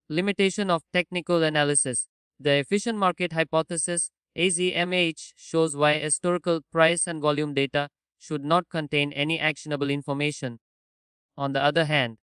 Limitation of technical analysis. The efficient market hypothesis (AZMH) shows why historical price and volume data should not contain any actionable information. On the other hand,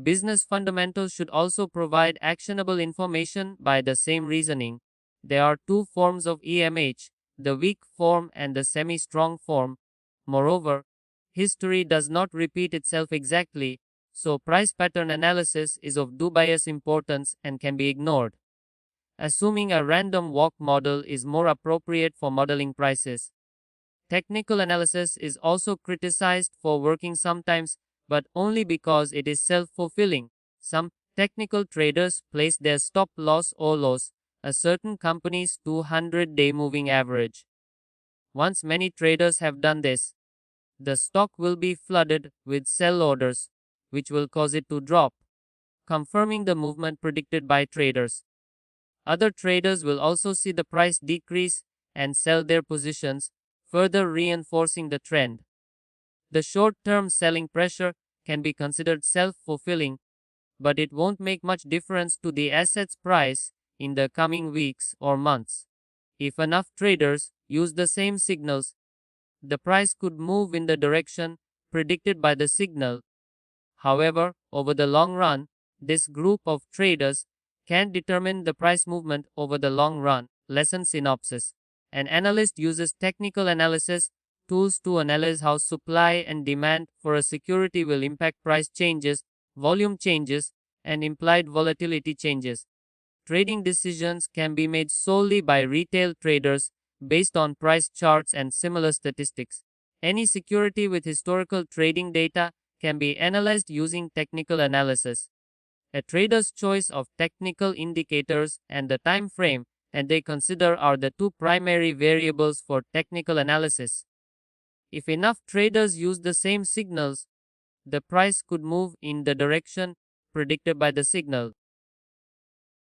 business fundamentals should also provide actionable information by the same reasoning. There are two forms of EMH, the weak form and the semi-strong form. Moreover, history does not repeat itself exactly, so price pattern analysis is of dubious importance and can be ignored. Assuming a random walk model is more appropriate for modeling prices. Technical analysis is also criticized for working sometimes, but only because it is self-fulfilling. Some technical traders place their stop loss or loss, a certain company's 200-day moving average. Once many traders have done this, the stock will be flooded with sell orders, which will cause it to drop, confirming the movement predicted by traders. Other traders will also see the price decrease and sell their positions, further reinforcing the trend. The short-term selling pressure can be considered self-fulfilling, but it won't make much difference to the asset's price in the coming weeks or months. If enough traders use the same signals, the price could move in the direction predicted by the signal. However, over the long run, this group of traders can determine the price movement over the long run. Lesson synopsis. An analyst uses technical analysis tools to analyze how supply and demand for a security will impact price changes, volume changes, and implied volatility changes. Trading decisions can be made solely by retail traders based on price charts and similar statistics. Any security with historical trading data can be analyzed using technical analysis. A trader's choice of technical indicators and the time frame and they consider are the two primary variables for technical analysis. If enough traders use the same signals, the price could move in the direction predicted by the signal.